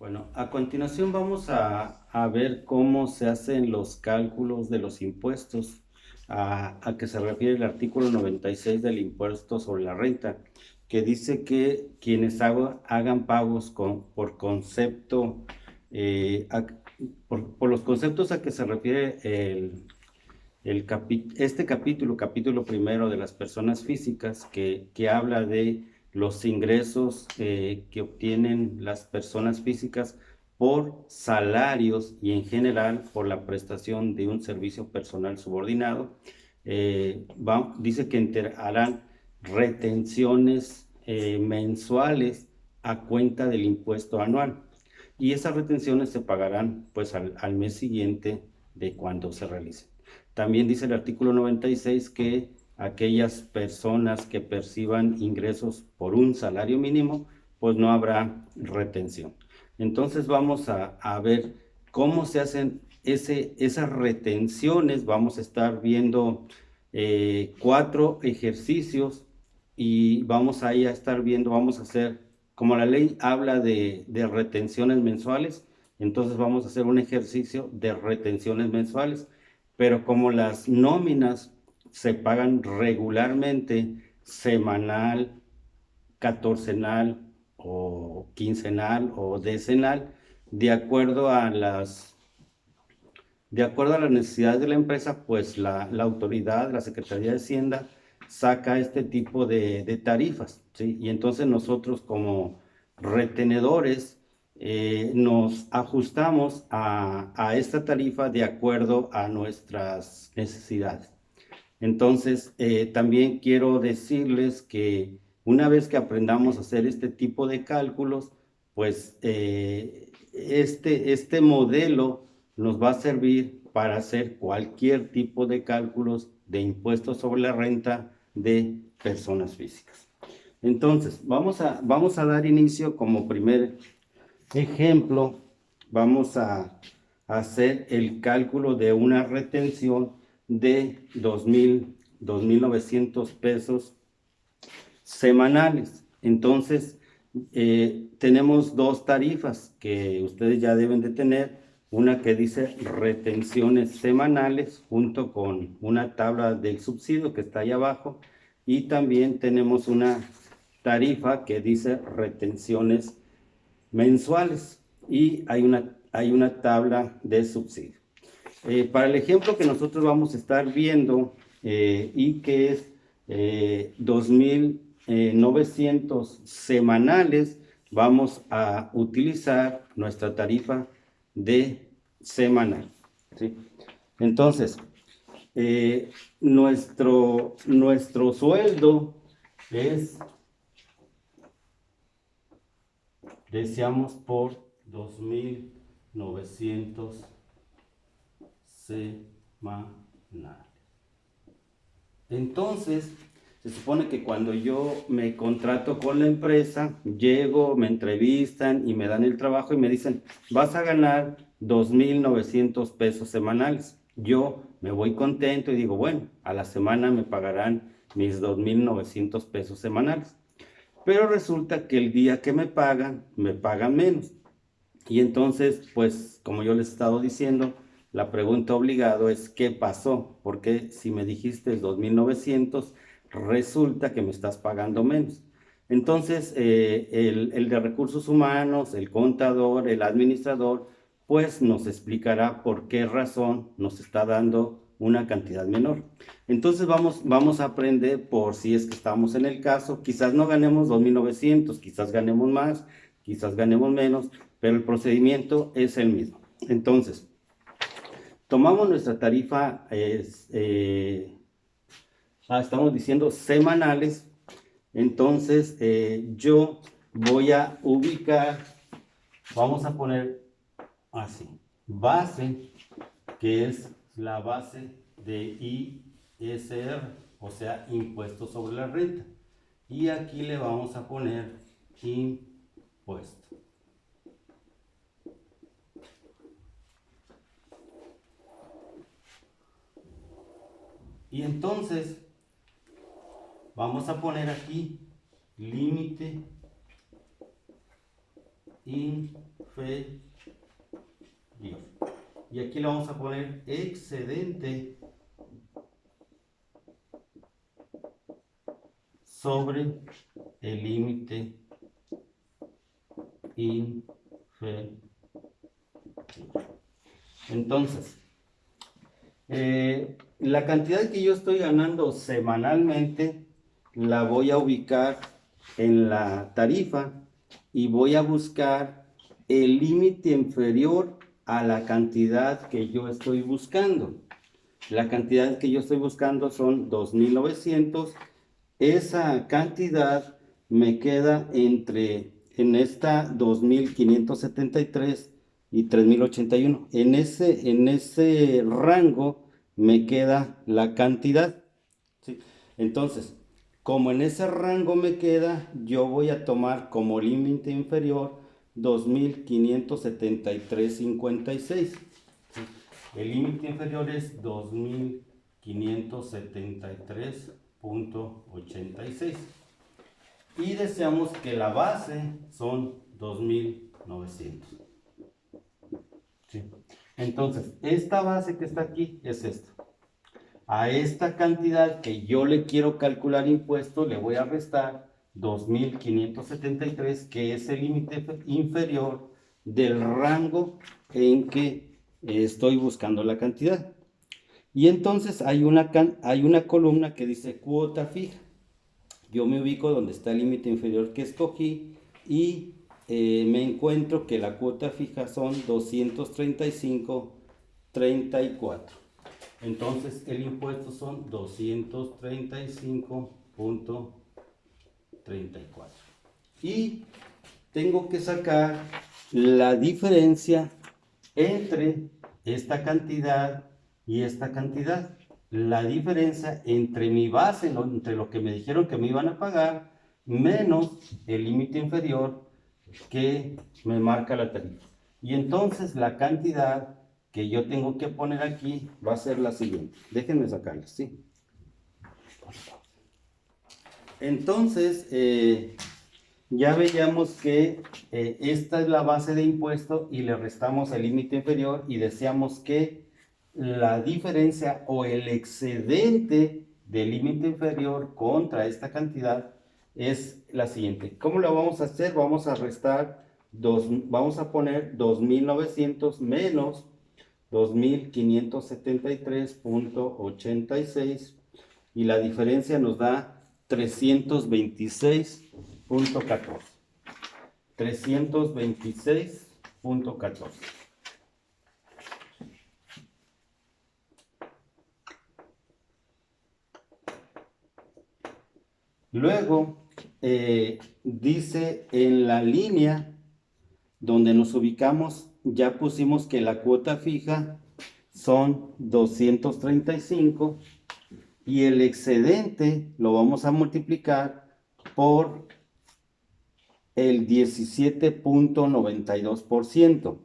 Bueno, a continuación vamos a ver cómo se hacen los cálculos de los impuestos a que se refiere el artículo 96 del impuesto sobre la renta, que dice que quienes hagan pagos por concepto, eh, a- por los conceptos a que se refiere este capítulo, capítulo primero de las personas físicas, que habla de los ingresos que obtienen las personas físicas por salarios y en general por la prestación de un servicio personal subordinado. Dice que harán retenciones mensuales a cuenta del impuesto anual, y esas retenciones se pagarán pues al mes siguiente de cuando se realicen. También dice el artículo 96 que aquellas personas que perciban ingresos por un salario mínimo, pues no habrá retención. Entonces vamos a ver cómo se hacen esas retenciones. Vamos a estar viendo 4 ejercicios y vamos a estar viendo, vamos a hacer, como la ley habla de retenciones mensuales, entonces vamos a hacer un ejercicio de retenciones mensuales. Pero como las nóminas se pagan regularmente, semanal, catorcenal o quincenal o decenal, de acuerdo a las, de acuerdo a las necesidades de la empresa, pues la autoridad, la Secretaría de Hacienda, saca este tipo de tarifas, ¿sí? Y entonces nosotros como retenedores nos ajustamos a esta tarifa de acuerdo a nuestras necesidades. Entonces, también quiero decirles que una vez que aprendamos a hacer este tipo de cálculos, pues este modelo nos va a servir para hacer cualquier tipo de cálculos de impuestos sobre la renta de personas físicas. Entonces, vamos a dar inicio como primer ejemplo. Vamos a hacer el cálculo de una retención de 2,900 pesos semanales. Entonces, tenemos dos tarifas que ustedes ya deben de tener. Una que dice retenciones semanales junto con una tabla del subsidio que está ahí abajo. Y también tenemos una tarifa que dice retenciones mensuales y hay una tabla de subsidio. Para el ejemplo que nosotros vamos a estar viendo y que es 2,900 semanales, vamos a utilizar nuestra tarifa de semanal, ¿sí? Entonces, nuestro sueldo es, deseamos por 2,900 semanales. Entonces, se supone que cuando yo me contrato con la empresa, llego, me entrevistan y me dan el trabajo y me dicen, vas a ganar 2,900 pesos semanales. Yo me voy contento y digo, bueno, a la semana me pagarán mis 2,900 pesos semanales. Pero resulta que el día que me pagan menos. Y entonces, pues, como yo les he estado diciendo, la pregunta obligado es, ¿qué pasó? Porque si me dijiste 2,900, resulta que me estás pagando menos. Entonces, el de recursos humanos, el contador, el administrador, pues nos explicará por qué razón nos está dando una cantidad menor. Entonces vamos a aprender por si es que estamos en el caso. Quizás no ganemos 2,900, quizás ganemos más, quizás ganemos menos, pero el procedimiento es el mismo. Entonces, tomamos nuestra tarifa, estamos diciendo semanales. Entonces, yo voy a ubicar, vamos a poner así, base, que es la base de ISR, o sea, impuesto sobre la renta. Y aquí le vamos a poner impuesto. Y entonces vamos a poner aquí límite inferior. Y aquí le vamos a poner excedente sobre el límite inferior. Entonces, la cantidad que yo estoy ganando semanalmente la voy a ubicar en la tarifa y voy a buscar el límite inferior a la cantidad que yo estoy buscando. La cantidad que yo estoy buscando son 2.900. Esa cantidad me queda en esta 2.573 y 3.081. En ese rango me queda la cantidad. ¿Sí? Entonces, como en ese rango me queda, yo voy a tomar como límite inferior 2.573.56. ¿Sí? El límite inferior es 2.573.86. Y deseamos que la base son 2.900. ¿Sí? Entonces, esta base que está aquí es esta. A esta cantidad que yo le quiero calcular impuesto, le voy a restar 2.573, que es el límite inferior del rango en que estoy buscando la cantidad. Y entonces hay una columna que dice cuota fija. Yo me ubico donde está el límite inferior que escogí y me encuentro que la cuota fija son 235.34. Entonces el impuesto son 235.34. Y tengo que sacar la diferencia entre esta cantidad y esta cantidad. La diferencia entre mi base, entre lo que me dijeron que me iban a pagar, menos el límite inferior que me marca la tarifa. Y entonces la cantidad que yo tengo que poner aquí va a ser la siguiente. Déjenme sacarla, ¿sí? Entonces, ya veíamos que esta es la base de impuesto y le restamos el límite inferior y deseamos que la diferencia o el excedente del límite inferior contra esta cantidad es la siguiente. ¿Cómo lo vamos a hacer? Vamos a restar, vamos a poner 2.900 menos 2.573.86 y la diferencia nos da 326.14. 326.14. Luego, dice en la línea donde nos ubicamos, ya pusimos que la cuota fija son 235 y el excedente lo vamos a multiplicar por el 17.92%.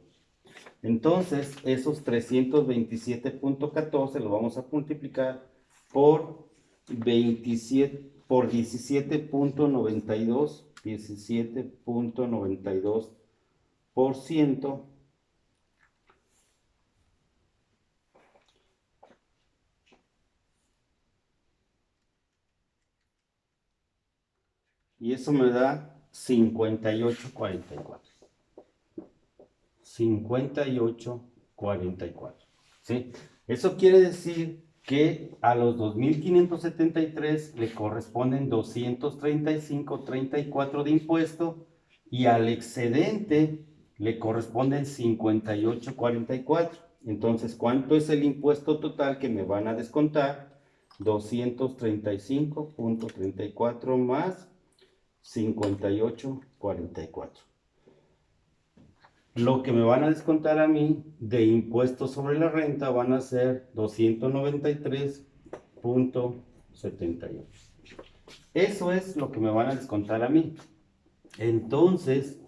Entonces, esos 327.14 lo vamos a multiplicar por 17.92, 17.92%. Y eso me da 58.44. 58.44. ¿Sí? Eso quiere decir que a los 2.573 le corresponden 235.34 de impuesto y al excedente le corresponden 58.44. Entonces, ¿cuánto es el impuesto total que me van a descontar? 235.34 más 58.44. Lo que me van a descontar a mí de impuestos sobre la renta van a ser 293.78. Eso es lo que me van a descontar a mí. Entonces,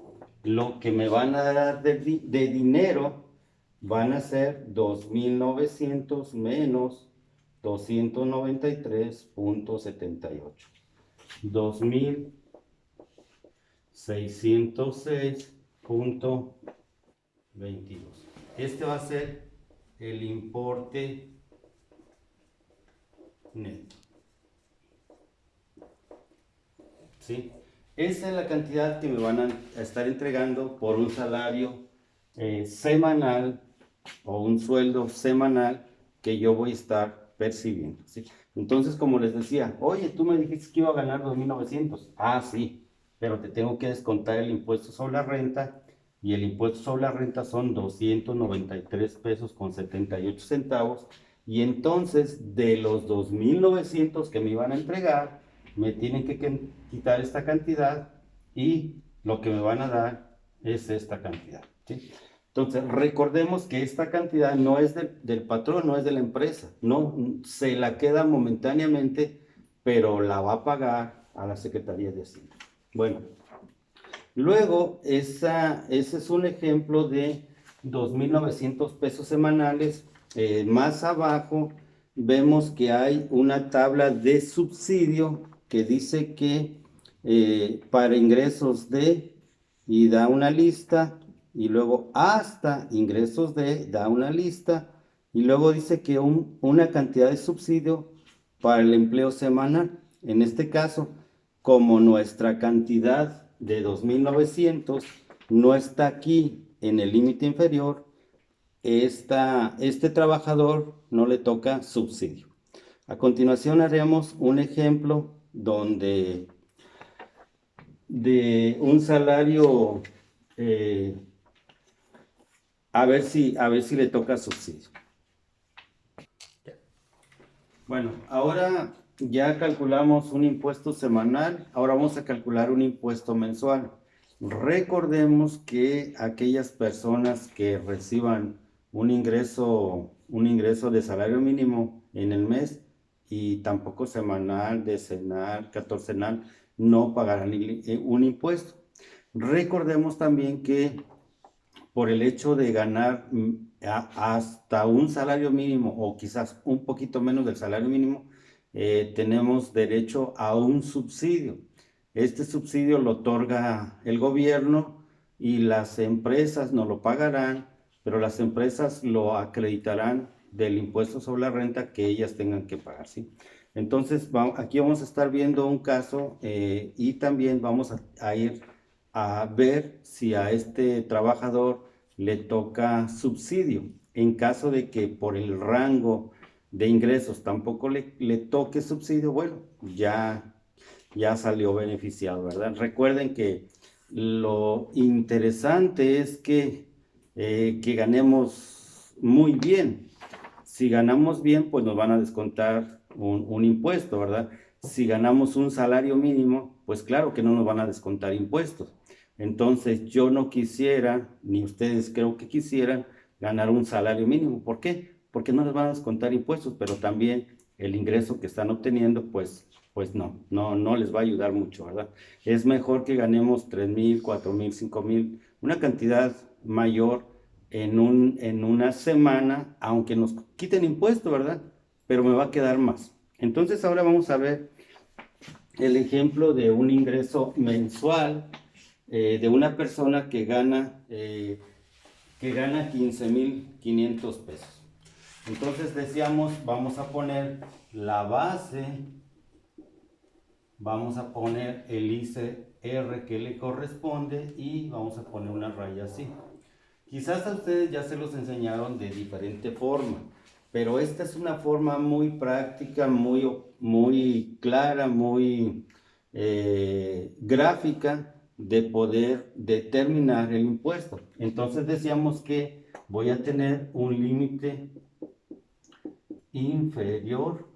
lo que me van a dar de dinero van a ser 2.900 menos 293.78. 2.606 punto 22. Este va a ser el importe neto. ¿Sí? Esa es la cantidad que me van a estar entregando por un salario semanal o un sueldo semanal que yo voy a estar percibiendo. ¿Sí? Entonces, como les decía, oye, tú me dijiste que iba a ganar 2,900. Ah, sí, pero te tengo que descontar el impuesto sobre la renta, y el impuesto sobre la renta son 293 pesos con 78 centavos. Y entonces, de los 2,900 que me iban a entregar, me tienen que quitar esta cantidad, y lo que me van a dar es esta cantidad. ¿Sí? Entonces, recordemos que esta cantidad no es del patrón, no es de la empresa, no se la queda momentáneamente, pero la va a pagar a la Secretaría de Hacienda. Bueno, luego, ese es un ejemplo de 2,900 pesos semanales. Más abajo vemos que hay una tabla de subsidio que dice que para ingresos de, y da una lista, y luego hasta ingresos de, da una lista, y luego dice que una cantidad de subsidio para el empleo semanal. En este caso, como nuestra cantidad de 2,900 no está aquí en el límite inferior, este trabajador no le toca subsidio. A continuación haremos un ejemplo donde de un salario, a ver si le toca subsidio. Bueno, ahora ya calculamos un impuesto semanal, ahora vamos a calcular un impuesto mensual. Recordemos que aquellas personas que reciban un ingreso de salario mínimo en el mes, y tampoco semanal, decenal, catorcenal, no pagarán un impuesto. Recordemos también que por el hecho de ganar hasta un salario mínimo, o quizás un poquito menos del salario mínimo, tenemos derecho a un subsidio. Este subsidio lo otorga el gobierno, y las empresas no lo pagarán, pero las empresas lo acreditarán del impuesto sobre la renta que ellas tengan que pagar. ¿Sí? Entonces, aquí vamos a estar viendo un caso, y también vamos a ir a ver si a este trabajador le toca subsidio. En caso de que por el rango de ingresos tampoco le toque subsidio, bueno, ya salió beneficiado, ¿verdad? Recuerden que lo interesante es que ganemos muy bien. Si ganamos bien, pues nos van a descontar un impuesto, ¿verdad? Si ganamos un salario mínimo, pues claro que no nos van a descontar impuestos. Entonces yo no quisiera, ni ustedes creo que quisieran, ganar un salario mínimo. ¿Por qué? Porque no les van a descontar impuestos, pero también el ingreso que están obteniendo, pues no les va a ayudar mucho, ¿verdad? Es mejor que ganemos 3,000, 4,000, 5,000, una cantidad mayor en una semana, aunque nos quiten impuestos, ¿verdad? Pero me va a quedar más. Entonces ahora vamos a ver el ejemplo de un ingreso mensual de una persona que gana 15,500 pesos. Entonces decíamos, vamos a poner la base, vamos a poner el ICR que le corresponde, y vamos a poner una raya así. Quizás a ustedes ya se los enseñaron de diferente forma, pero esta es una forma muy práctica, muy clara, muy gráfica de poder determinar el impuesto. Entonces decíamos que voy a tener un límite inferior,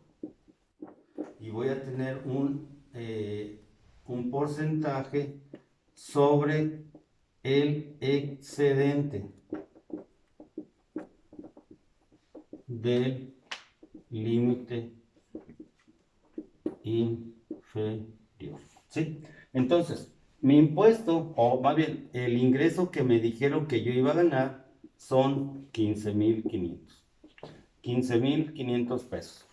y voy a tener un porcentaje sobre el excedente del límite inferior. ¿Sí? Entonces, mi impuesto, o más bien el ingreso que me dijeron que yo iba a ganar, son 15,500. 15,500 pesos.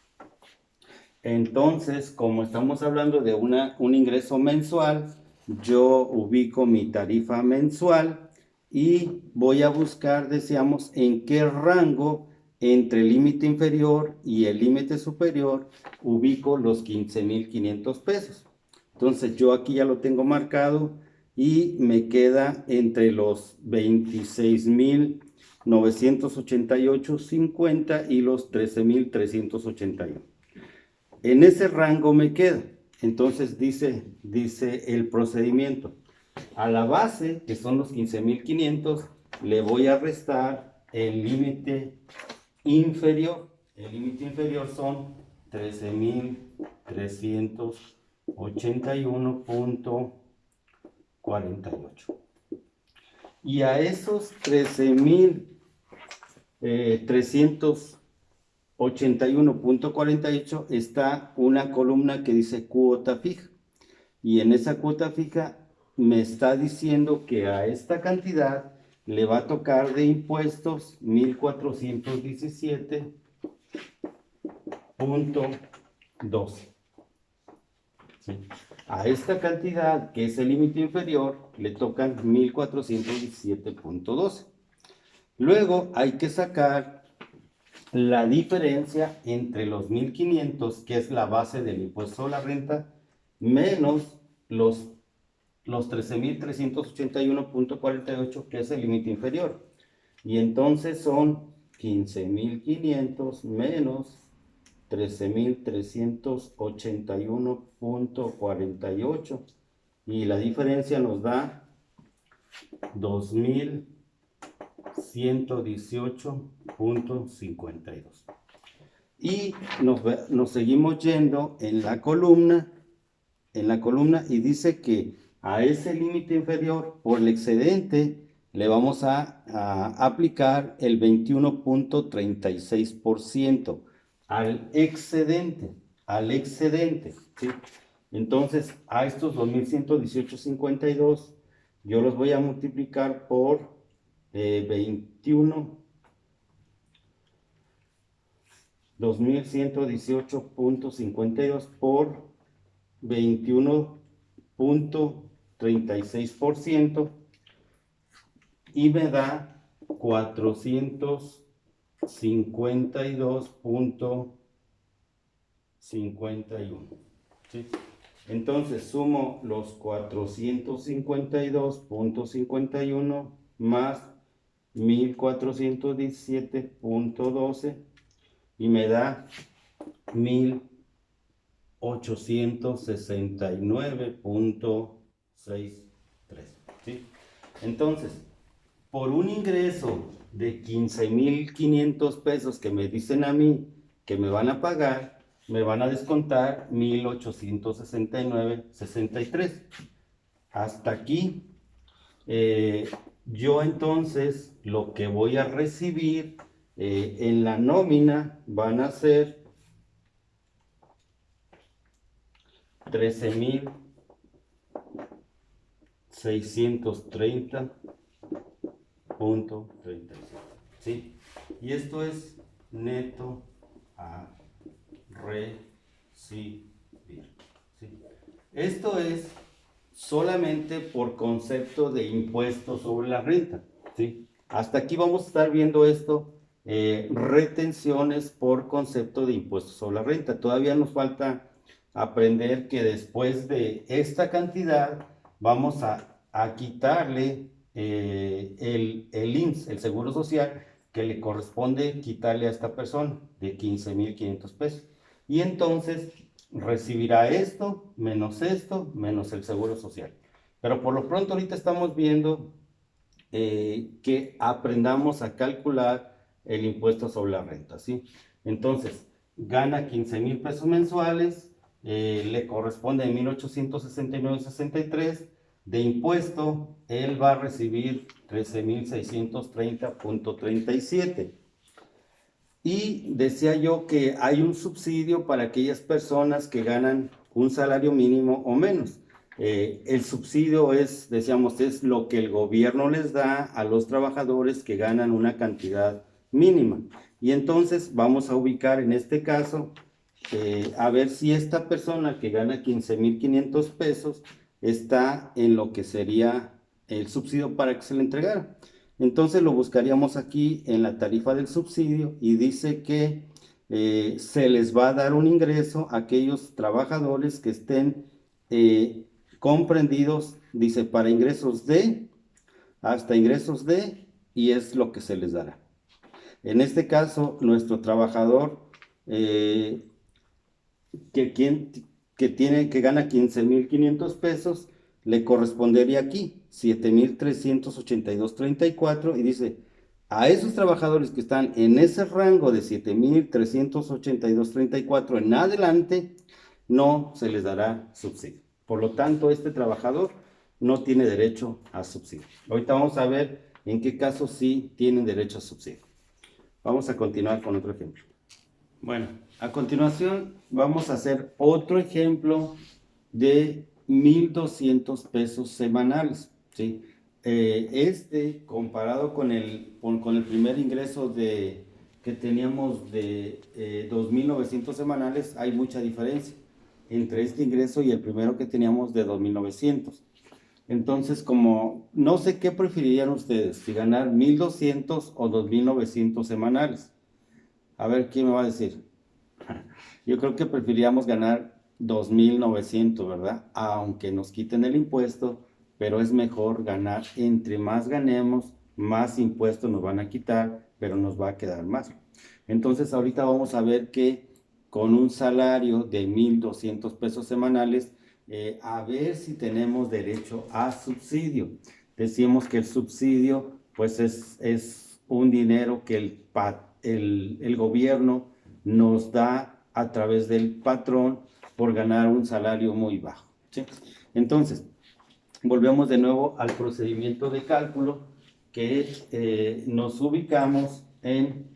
Entonces, como estamos hablando de un ingreso mensual, yo ubico mi tarifa mensual y voy a buscar, decíamos, en qué rango entre el límite inferior y el límite superior ubico los 15,500 pesos. Entonces yo aquí ya lo tengo marcado y me queda entre los 26,988,50 y los 13,381. En ese rango me queda. Entonces dice el procedimiento. A la base, que son los 15,500, le voy a restar el límite inferior. El límite inferior son 13,381,48. Y a esos 13,381,48 está una columna que dice cuota fija. Y en esa cuota fija me está diciendo que a esta cantidad le va a tocar de impuestos 1,417,12. ¿Sí? A esta cantidad, que es el límite inferior, le tocan 1,417,12. Luego hay que sacar la diferencia entre los 1,500, que es la base del impuesto sobre la renta, menos los 13,381,48, que es el límite inferior. Y entonces son 15,500 menos 13,381,48. Y la diferencia nos da 2,118,52. Y nos seguimos yendo en la columna y dice que a ese límite inferior por el excedente le vamos a aplicar el 21,36% al excedente, ¿sí? Entonces a estos 2,118,52 yo los voy a multiplicar por 2,118,52 por 21,36% y me da 452,51. ¿Sí? Entonces sumo los 452,51 más 1,417,12 y me da 1,869,63. ¿Sí? Entonces, por un ingreso de 15,500 pesos que me dicen a mí que me van a pagar, me van a descontar 1,869,63. Hasta aquí, yo entonces lo que voy a recibir en la nómina van a ser 13,630,37. ¿Sí? Y esto es neto a recibir. ¿Sí? Esto es solamente por concepto de impuesto sobre la renta. ¿Sí? Hasta aquí vamos a estar viendo esto, retenciones por concepto de impuesto sobre la renta. Todavía nos falta aprender que después de esta cantidad vamos a quitarle el IMSS, el Seguro Social, que le corresponde quitarle a esta persona de 15,500 pesos. Y entonces recibirá esto, menos el Seguro Social. Pero por lo pronto ahorita estamos viendo que aprendamos a calcular el impuesto sobre la renta, ¿sí? Entonces, gana 15,000 pesos mensuales, le corresponde 1,869,63. De impuesto, él va a recibir 13,630,37. Y decía yo que hay un subsidio para aquellas personas que ganan un salario mínimo o menos. El subsidio es, decíamos, es lo que el gobierno les da a los trabajadores que ganan una cantidad mínima. Y entonces vamos a ubicar en este caso, a ver si esta persona que gana 15,500 pesos está en lo que sería el subsidio para que se le entregara. Entonces lo buscaríamos aquí en la tarifa del subsidio y dice que se les va a dar un ingreso a aquellos trabajadores que estén comprendidos, dice, para ingresos de, hasta ingresos de, y es lo que se les dará. En este caso, nuestro trabajador eh, que, quien, que gana 15,500 pesos, le correspondería aquí 7,382,34 y dice, a esos trabajadores que están en ese rango de 7,382,34 en adelante, no se les dará subsidio. Por lo tanto, este trabajador no tiene derecho a subsidio. Ahorita vamos a ver en qué casos sí tienen derecho a subsidio. Vamos a continuar con otro ejemplo. Bueno, a continuación vamos a hacer otro ejemplo de 1,200 pesos semanales, ¿sí? Comparado con el primer ingreso que teníamos de 2,900 semanales, hay mucha diferencia entre este ingreso y el primero que teníamos de 2,900. Entonces, como no sé qué preferirían ustedes, si ganar 1,200 o 2,900 semanales. A ver, ¿quién me va a decir? Yo creo que preferiríamos ganar 2,900, ¿verdad? Aunque nos quiten el impuesto, pero es mejor ganar. Entre más ganemos, más impuestos nos van a quitar, pero nos va a quedar más. Entonces, ahorita vamos a ver que con un salario de 1,200 pesos semanales, a ver si tenemos derecho a subsidio. Decimos que el subsidio, pues es un dinero que el gobierno nos da a través del patrón por ganar un salario muy bajo, ¿sí? Entonces, volvemos de nuevo al procedimiento de cálculo que nos ubicamos en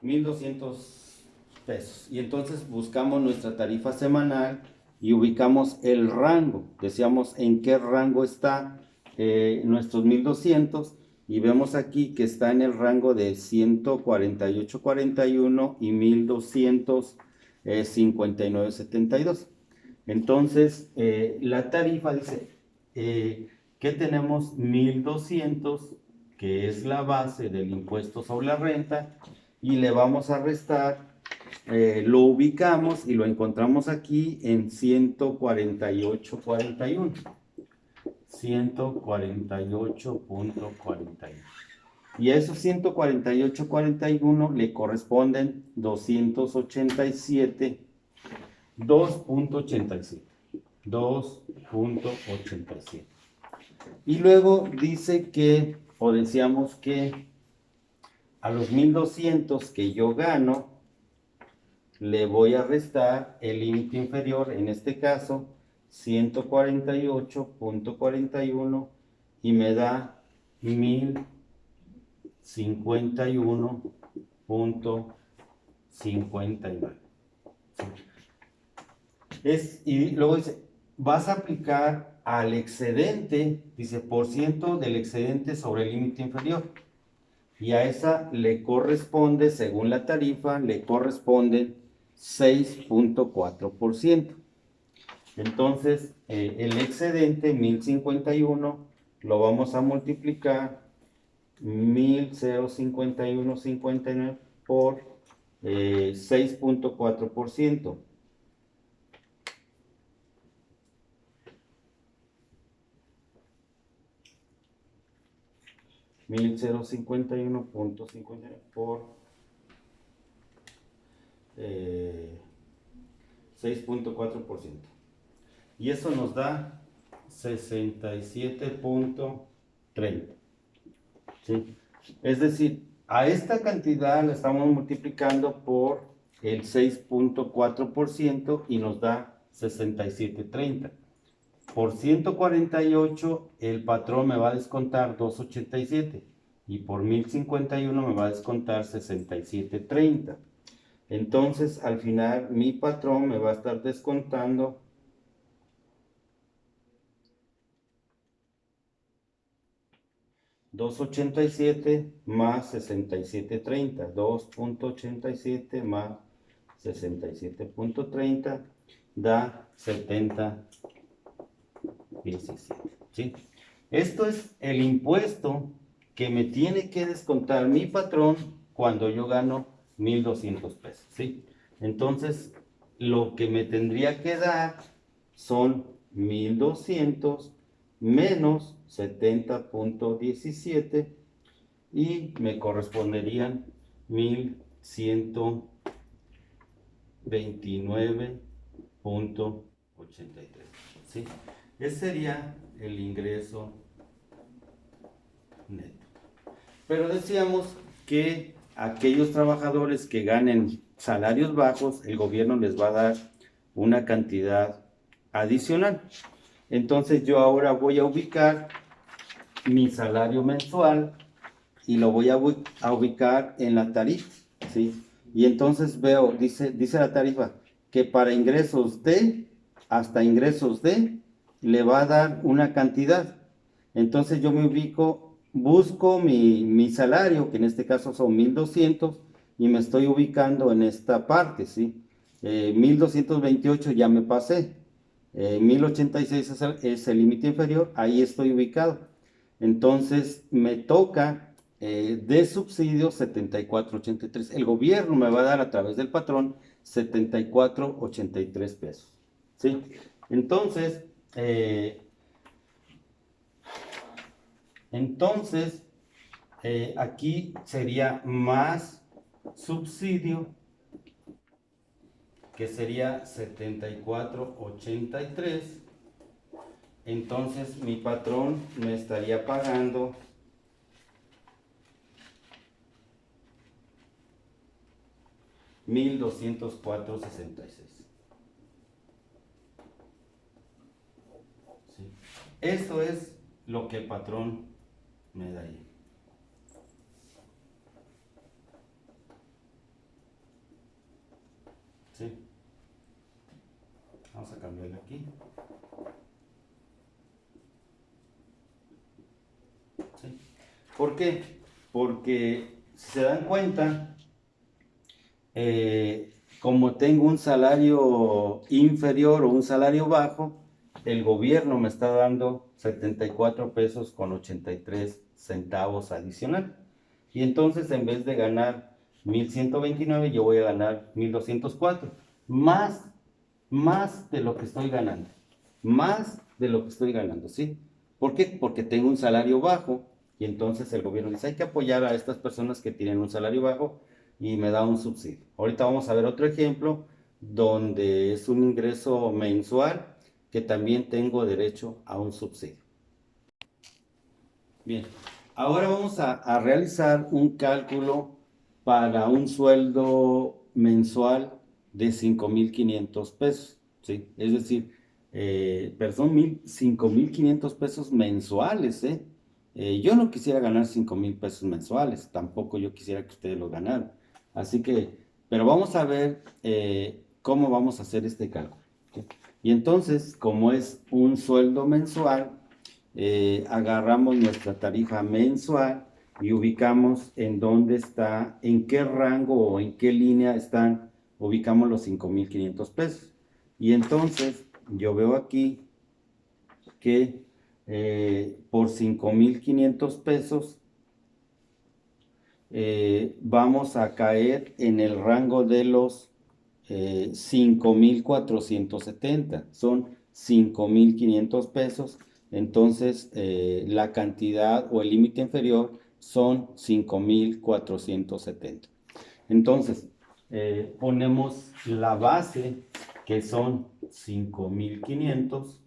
1,200 pesos y entonces buscamos nuestra tarifa semanal y ubicamos el rango, decíamos en qué rango está nuestros 1,200 y vemos aquí que está en el rango de 148,41 y 1,259,72. Entonces, la tarifa dice que tenemos 1,200, que es la base del impuesto sobre la renta, y le vamos a restar, lo ubicamos y lo encontramos aquí en 148,41. 148,41. Y a esos 148,41 le corresponden 287, 2,87. 2,87. Y luego dice que, o decíamos que a los 1,200 que yo gano, le voy a restar el límite inferior, en este caso 148,41 y me da 1,051,59. Y luego dice, vas a aplicar al excedente, dice, por ciento del excedente sobre el límite inferior. Y a esa le corresponde, según la tarifa, le corresponde 6,4%. Entonces, el excedente, 1,051, lo vamos a multiplicar 1,051,59 por 6,4%. 1,051,59 por 6,4%. Y eso nos da 67,30. ¿Sí? Es decir, a esta cantidad la estamos multiplicando por el 6,4% y nos da 67,30. Por 148 el patrón me va a descontar 287 y por 1,051 me va a descontar 67,30. Entonces al final mi patrón me va a estar descontando 287 más 67,30. 2,87 más 67,30 da 70,17. ¿Sí? Esto es el impuesto que me tiene que descontar mi patrón cuando yo gano 1,200 pesos, ¿sí? Entonces, lo que me tendría que dar son 1,200 menos 70,17 y me corresponderían 1,129,83, ¿sí? Ese sería el ingreso neto. Pero decíamos que aquellos trabajadores que ganen salarios bajos, el gobierno les va a dar una cantidad adicional. Entonces yo ahora voy a ubicar mi salario mensual y lo voy a ubicar en la tarifa, ¿sí? Y entonces veo, dice la tarifa, que para ingresos de, hasta ingresos de, le va a dar una cantidad. Entonces yo me ubico, busco mi salario, que en este caso son 1,200, y me estoy ubicando en esta parte, ¿sí? 1,228 ya me pasé. 1,086 es el límite inferior, ahí estoy ubicado. Entonces me toca de subsidio 74,83. El gobierno me va a dar a través del patrón 74,83 pesos. ¿Sí? Entonces, aquí sería más subsidio, que sería 74,83. Entonces mi patrón me estaría pagando 1,204,66. ¿Sí? Esto es lo que el patrón me daría. ¿Sí? Vamos a cambiarle aquí. ¿Sí? ¿Por qué? Porque si se dan cuenta, como tengo un salario inferior o un salario bajo, el gobierno me está dando 74 pesos con 83 centavos adicional. Y entonces en vez de ganar 1,129, yo voy a ganar 1,204. Más de lo que estoy ganando. Más de lo que estoy ganando, ¿sí? ¿Por qué? Porque tengo un salario bajo y entonces el gobierno dice, hay que apoyar a estas personas que tienen un salario bajo y me da un subsidio. Ahorita vamos a ver otro ejemplo donde es un ingreso mensual que también tengo derecho a un subsidio. Bien, ahora vamos a realizar un cálculo para un sueldo mensual de 5,500 pesos, ¿sí? Es decir, perdón, 5,500 pesos mensuales, ¿eh? Yo no quisiera ganar 5,000 pesos mensuales, tampoco yo quisiera que ustedes lo ganaran. Así que, pero vamos a ver cómo vamos a hacer este cálculo, ¿sí? Y entonces, como es un sueldo mensual, agarramos nuestra tarifa mensual y ubicamos en dónde está, en qué rango o en qué línea están, ubicamos los 5,500 pesos. Y entonces yo veo aquí que por 5,500 pesos vamos a caer en el rango de los 5,470. Son 5,500 pesos. Entonces, la cantidad o el límite inferior son 5,470. Entonces, ponemos la base, que son 5,500.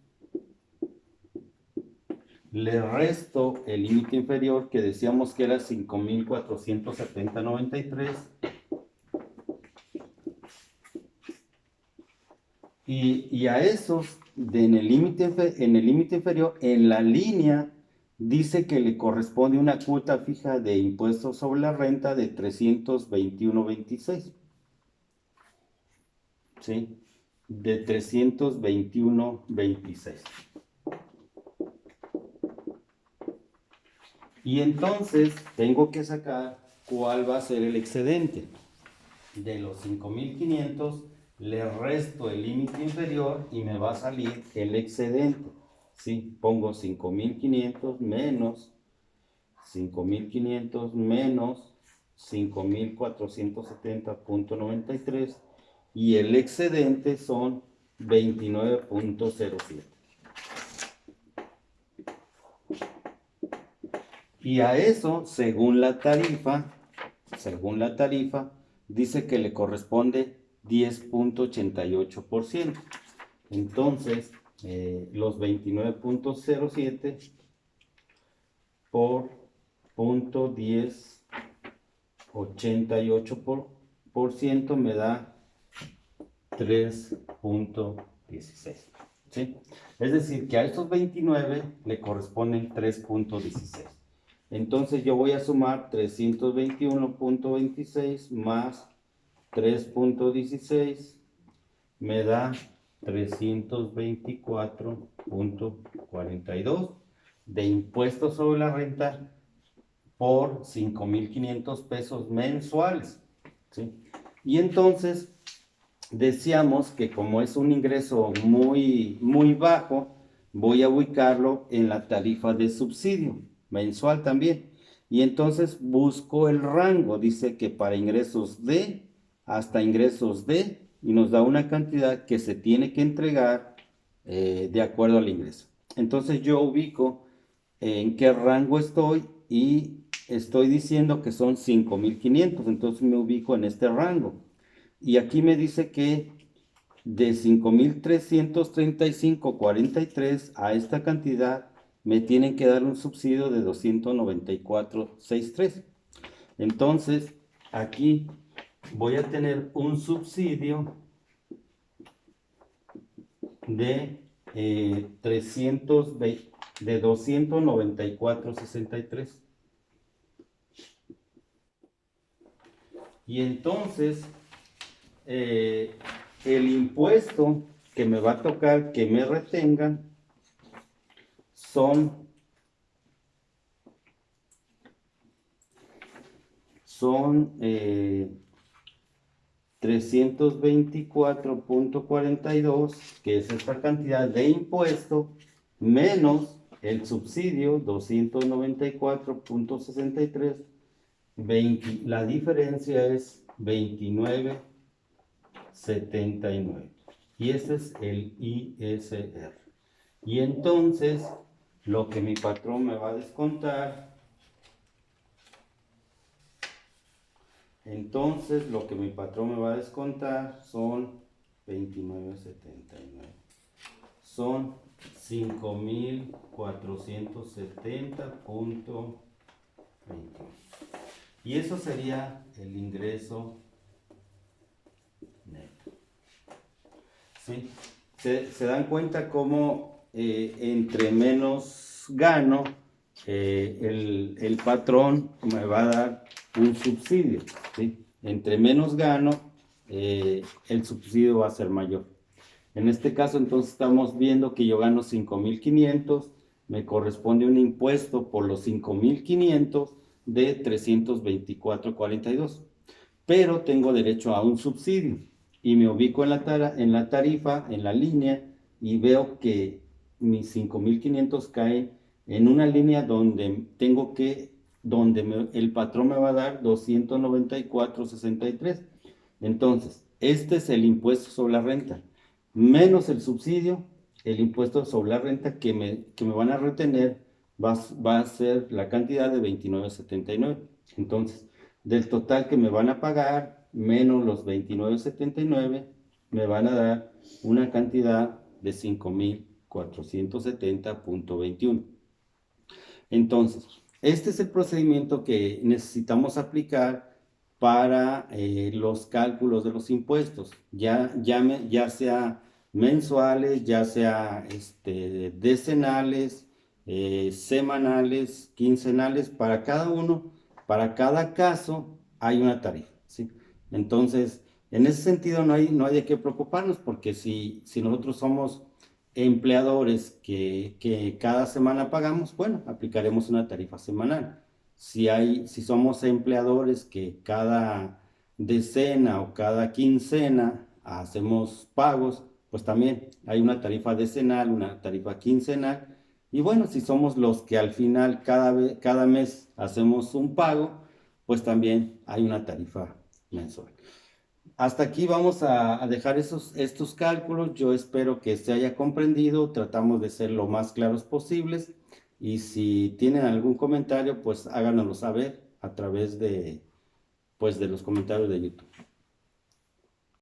Le resto el límite inferior, que decíamos que era 5,470,93. Y a esos, en el límite inferior, en la línea, dice que le corresponde una cuota fija de impuestos sobre la renta de 321,26. ¿Sí? De 321,26. Y entonces tengo que sacar cuál va a ser el excedente. De los 5,500 le resto el límite inferior y me va a salir el excedente. ¿sí? Pongo 5.500 menos 5.500 menos 5.470.93 y el excedente son 29.07. Y a eso, según la tarifa, dice que le corresponde 10.88%. Entonces, los 29.07 por punto 10.88% me da 3.16. ¿Sí? Es decir, que a estos 29 le corresponden 3.16. Entonces yo voy a sumar 321.26 más 3.16, me da 324.42 de impuestos sobre la renta por 5.500 pesos mensuales, ¿sí? Y entonces decíamos que como es un ingreso muy bajo, voy a ubicarlo en la tarifa de subsidio mensual también. Y entonces busco el rango, dice que para ingresos de hasta ingresos de, y nos da una cantidad que se tiene que entregar de acuerdo al ingreso. Entonces yo ubico en qué rango estoy y estoy diciendo que son 5.500, entonces me ubico en este rango. Y aquí me dice que de 5.335.43 a esta cantidad me tienen que dar un subsidio de 294.63. Entonces, aquí voy a tener un subsidio de 294.63. Y entonces, el impuesto que me va a tocar que me retengan son 324.42, que es esta cantidad de impuesto, menos el subsidio 294.63, la diferencia es 29.79. Y ese es el ISR. Y entonces, lo que mi patrón me va a descontar, son 29.79. Son 5.470.21. Y eso sería el ingreso neto. ¿Sí? Se dan cuenta cómo entre menos gano, el patrón me va a dar un subsidio, ¿sí? Entre menos gano, el subsidio va a ser mayor. En este caso, entonces, estamos viendo que yo gano 5.500, me corresponde un impuesto por los 5.500 de 324.42, pero tengo derecho a un subsidio y me ubico en la tarifa, en la línea, y veo que mis 5.500 caen en una línea donde el patrón me va a dar 294.63. Entonces, este es el impuesto sobre la renta, menos el subsidio. El impuesto sobre la renta que me van a retener va a ser la cantidad de 29.79. Entonces, del total que me van a pagar, menos los 29.79, me van a dar una cantidad de 5.470.21. Entonces, este es el procedimiento que necesitamos aplicar para los cálculos de los impuestos, ya sea mensuales, ya sea decenales, semanales, quincenales. Para cada uno, para cada caso hay una tarifa, ¿sí? Entonces, en ese sentido no hay de qué preocuparnos, porque si nosotros somos empleadores que cada semana pagamos, bueno, aplicaremos una tarifa semanal. Si somos empleadores que cada decena o cada quincena hacemos pagos, pues también hay una tarifa decenal, una tarifa quincenal, Y bueno, si somos los que al final cada mes hacemos un pago, pues también hay una tarifa mensual. Hasta aquí vamos a dejar estos cálculos. Yo espero que se haya comprendido. Tratamos de ser lo más claros posibles. Y si tienen algún comentario, pues háganoslo saber a través de, pues, de los comentarios de YouTube.